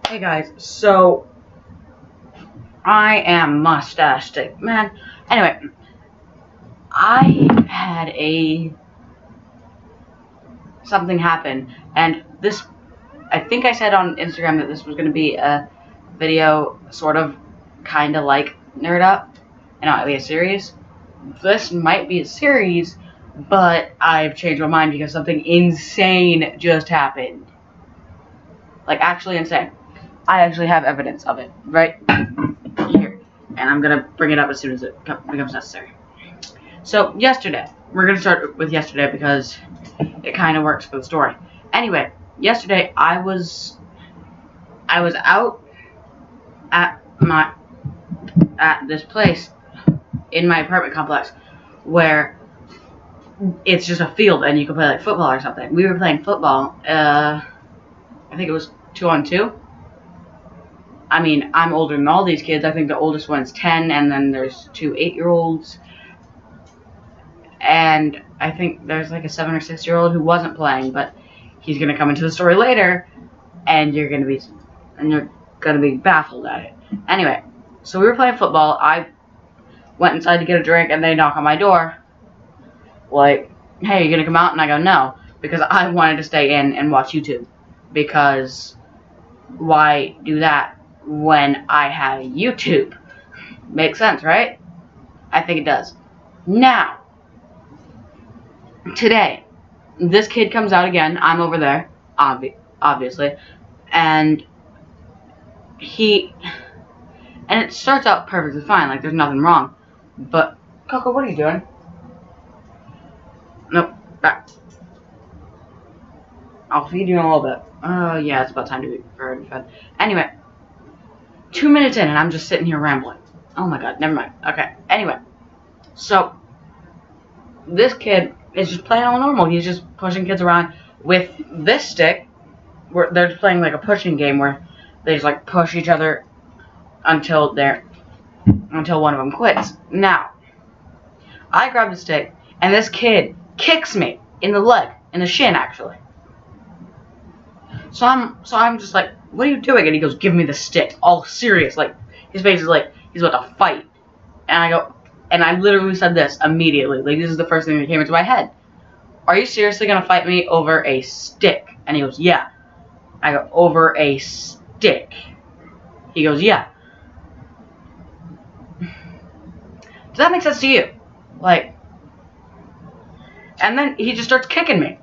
Hey guys, so I am Mustache Stick Man. Anyway, I had something happen, and this, I think I said on Instagram that this was going to be a video sort of kind of like Nerd Up and not really a series. This might be a series, but I've changed my mind because something insane just happened. Like, actually insane. I actually have evidence of it right here, and I'm gonna bring it up as soon as it becomes necessary. So yesterday, we're gonna start with yesterday because it kind of works for the story. Anyway, yesterday I was out at this place in my apartment complex where it's just a field and you can play like football or something. We were playing football. I think it was 2-on-2. I mean, I'm older than all these kids. I think the oldest one's 10, and then there's 2 8-year-olds. And I think there's like a 7 or 6-year-old who wasn't playing, but he's gonna come into the story later, and you're gonna be baffled at it. Anyway, so we were playing football. I went inside to get a drink, and they knock on my door, like, "Hey, you gonna come out?" And I go, "No," because I wanted to stay in and watch YouTube. Because why do that when I have YouTube? Makes sense, right? I think it does. Now, today, this kid comes out again. I'm over there, obviously, and it starts out perfectly fine, like there's nothing wrong. But Coco, what are you doing? Nope, back. I'll feed you in a little bit. Yeah, it's about time to be fed. Anyway, 2 minutes in, and I'm just sitting here rambling. Oh my god, never mind. Okay, anyway. So, this kid is just playing all normal. He's just pushing kids around with this stick. Where they're just playing like a pushing game where they just like push each other until one of them quits. Now, I grab the stick, and this kid kicks me in the leg, in the shin actually. So I'm just like, "What are you doing?" And he goes, "Give me the stick." All serious, like his face is like he's about to fight. And I go, and I literally said this immediately. Like, this is the first thing that came into my head. "Are you seriously gonna fight me over a stick?" And he goes, "Yeah." I go, "Over a stick?" He goes, "Yeah." Does that make sense to you? Like, and then he just starts kicking me.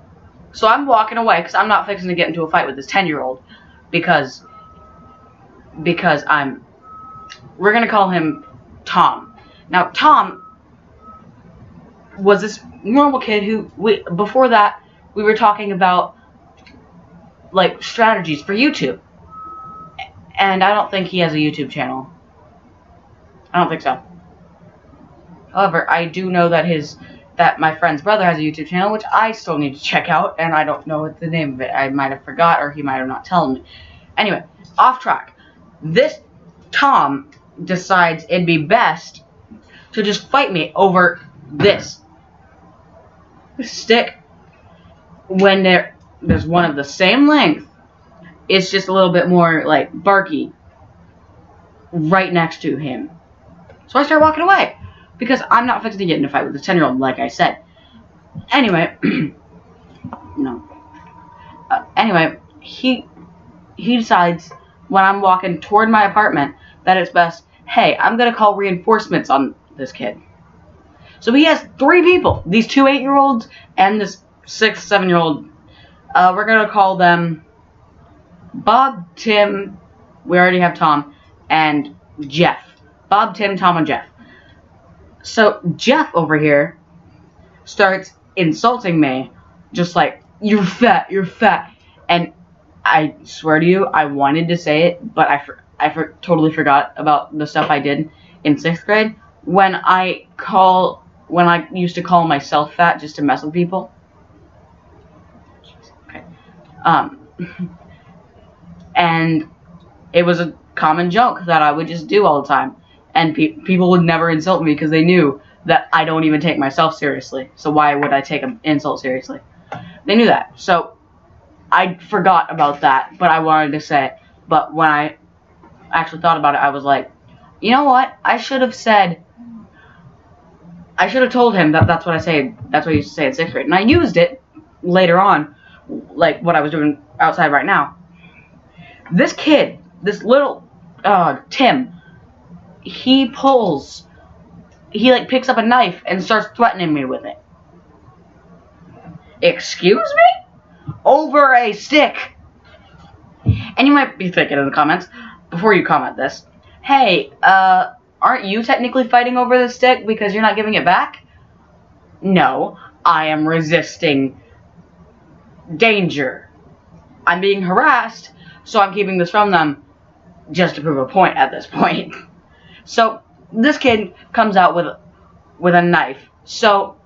So I'm walking away because I'm not fixing to get into a fight with this 10-year-old because we're going to call him Tom. Now, Tom was this normal kid who, before that, we were talking about, like, strategies for YouTube. And I don't think he has a YouTube channel. I don't think so. However, I do know that my friend's brother has a YouTube channel, which I still need to check out, and I don't know what the name of it. I might have forgot, or he might have not told me. Anyway, off track. This Tom decides it'd be best to just fight me over this stick when there's one of the same length. It's just a little bit more, like, barky right next to him. So I start walking away. Because I'm not fixing to get in a fight with this 10-year-old, like I said. Anyway, no. Anyway, he decides when I'm walking toward my apartment that it's best, "Hey, I'm going to call reinforcements on this kid." So he has 3 people. These 2 8-year-olds and this 6, 7-year-old. We're going to call them Bob, Tim, we already have Tom, and Jeff. Bob, Tim, Tom, and Jeff. So Jeff over here starts insulting me, just like, "You're fat, you're fat." And I swear to you, I wanted to say it, but I totally forgot about the stuff I did in 6th grade when I used to call myself fat just to mess with people. Okay. And it was a common joke that I would just do all the time. And people would never insult me because they knew that I don't even take myself seriously. So why would I take an insult seriously? They knew that. So I forgot about that, but I wanted to say, But when I actually thought about it, I was like, you know what? I should have told him that that's what I say. That's what I used to say in 6th grade. And I used it later on, like what I was doing outside right now. This kid, this little Tim, he like picks up a knife and starts threatening me with it. Excuse me? Over a stick. And you might be thinking in the comments, before you comment this, hey, aren't you technically fighting over the stick because you're not giving it back? No, I am resisting danger. I'm being harassed, so I'm keeping this from them just to prove a point at this point. So this kid comes out with a knife. So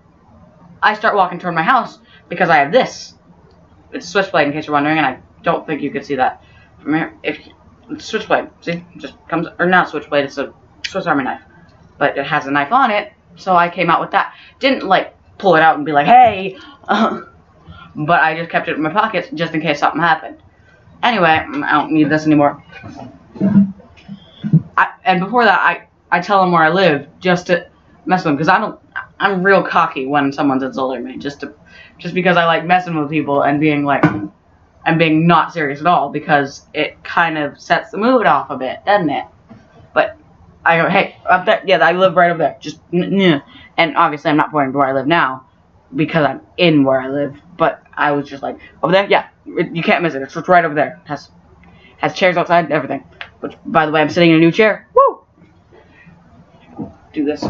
I start walking toward my house because I have this. It's a switchblade, in case you're wondering, and I don't think you could see that from here. It's a switchblade. See, it just comes, or not switchblade. It's a Swiss Army knife, but it has a knife on it. So I came out with that. Didn't like pull it out and be like, hey, but I just kept it in my pockets just in case something happened. Anyway, I don't need this anymore. And before that, I tell them where I live just to mess with them, because I'm real cocky when someone's insulting me, just because I like messing with people and being not serious at all, because it kind of sets the mood off a bit, doesn't it? But I go, hey, up there, yeah, I live right over there. Just, and obviously I'm not pointing to where I live now, because I'm in where I live. But I was just like, over there, yeah, you can't miss it. It's right over there. Has chairs outside and everything. Which, by the way, I'm sitting in a new chair. Woo! Do this.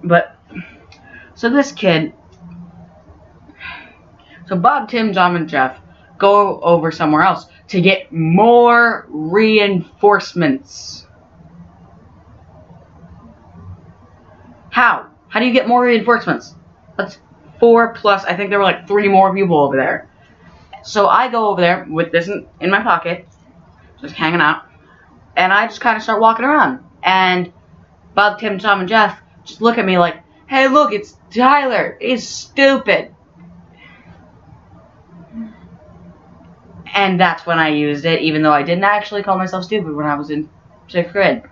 But so this kid, so Bob, Tim, John, and Jeff go over somewhere else to get more reinforcements. How? How do you get more reinforcements? That's 4 plus, I think there were like 3 more people over there. So I go over there with this in my pocket, just hanging out, and I just kind of start walking around. And Bob, Tim, Tom, and Jeff just look at me like, hey, look, it's Tyler. He's stupid. And that's when I used it, even though I didn't actually call myself stupid when I was in 6th grade.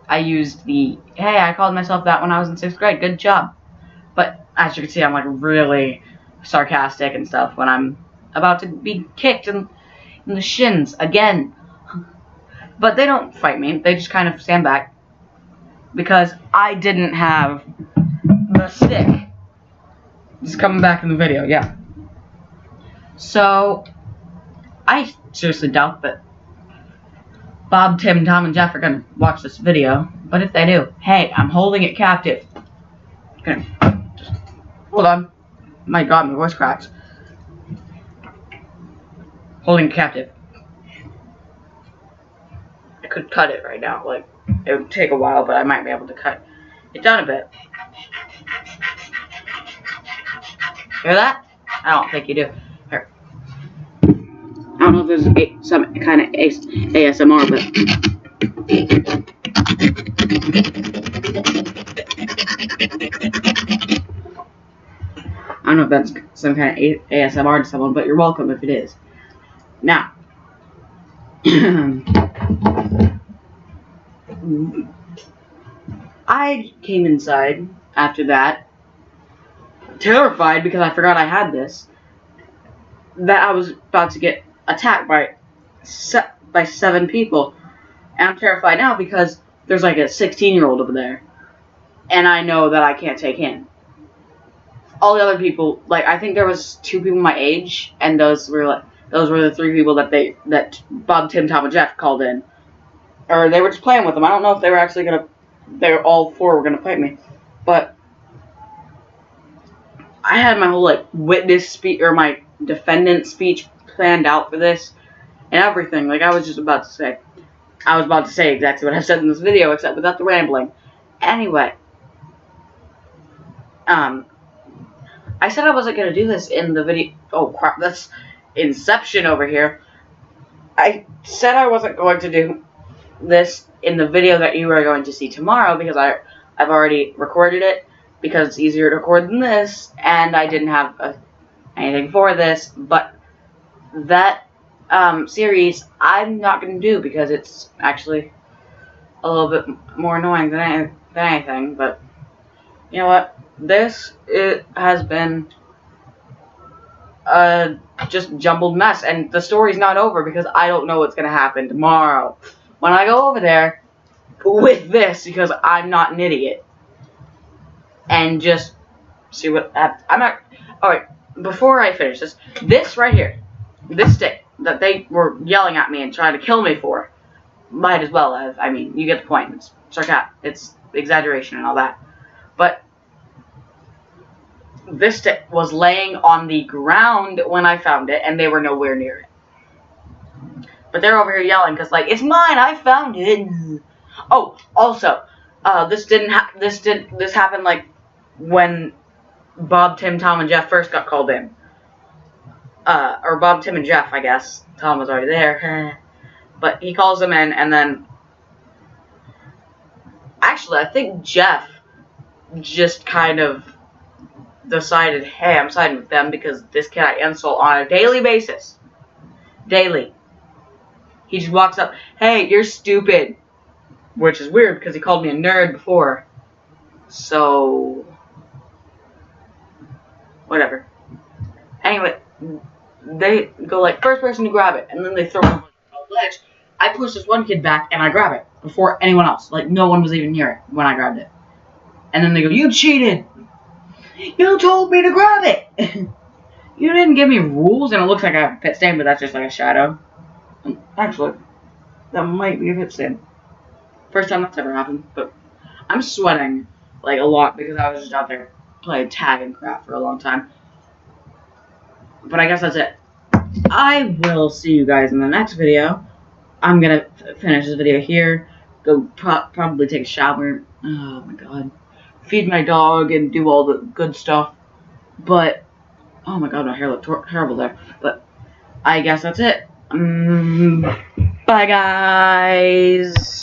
I used the, hey, I called myself that when I was in 6th grade. Good job. But as you can see, I'm like really sarcastic and stuff when I'm about to be kicked in the shins again. But they don't fight me. They just kind of stand back, because I didn't have the stick. It's coming back in the video, yeah. So I seriously doubt that Bob, Tim, Tom, and Jeff are going to watch this video. But if they do, hey, I'm holding it captive. Okay, just hold on. My God, my voice cracks. Holding it captive. I could cut it right now. Like, it would take a while, but I might be able to cut it down a bit. Hear that? I don't think you do. Here. I don't know if there's some kind of ASMR, but I don't know if that's some kind of ASMR to someone, but you're welcome if it is. Now, I came inside after that, terrified because I forgot I had this, that I was about to get attacked by 7 people. And I'm terrified now because there's like a 16-year-old over there, and I know that I can't take him. All the other people, like, I think there was 2 people my age, and those were the 3 people that Bob, Tim, Tom, and Jeff called in. Or they were just playing with them. I don't know if they were actually all 4 were gonna fight me. But I had my whole, like, witness speech, or my defendant speech planned out for this, and everything. Like, I was about to say exactly what I've said in this video, except without the rambling. Anyway. I said I wasn't gonna do this in the video. Oh, crap, that's Inception over here. I said I wasn't going to do this in the video that you are going to see tomorrow, because I've already recorded it, because it's easier to record than this, and I didn't have anything for this. But that series, I'm not going to do because it's actually a little bit more annoying than anything. But you know what? It has been a just jumbled mess, and the story's not over because I don't know what's going to happen tomorrow when I go over there with this, because I'm not an idiot, and just see what happens. I'm not. Alright, before I finish this right here, this stick that they were yelling at me and trying to kill me for, might as well have. I mean, you get the point. It's sarcastic. It's exaggeration and all that. But this stick was laying on the ground when I found it, and they were nowhere near it. But they're over here yelling because, like, it's mine. I found it. Oh, also, this happened like when Bob, Tim, Tom, and Jeff first got called in. Or Bob, Tim, and Jeff, I guess. Tom was already there. But he calls them in, and then... Actually, I think Jeff just kind of decided, hey, I'm siding with them because this kid I insult on a daily basis. Daily. He just walks up, hey, you're stupid. Which is weird because he called me a nerd before. So... whatever. Anyway, they go like, first person to grab it, and then they throw him on a ledge. I push this one kid back, and I grab it before anyone else. Like, no one was even near it when I grabbed it. And then they go, you cheated! You told me to grab it! You didn't give me rules, and it looks like a pit stain, but that's just like a shadow. Actually, that might be a pit stain. First time that's ever happened, but I'm sweating, like, a lot because I was just out there playing tag and crap for a long time. But I guess that's it. I will see you guys in the next video. I'm gonna finish this video here. Go probably take a shower. Oh my god. Feed my dog and do all the good stuff. But, oh my god, my hair looked terrible there. But, I guess that's it. Bye guys.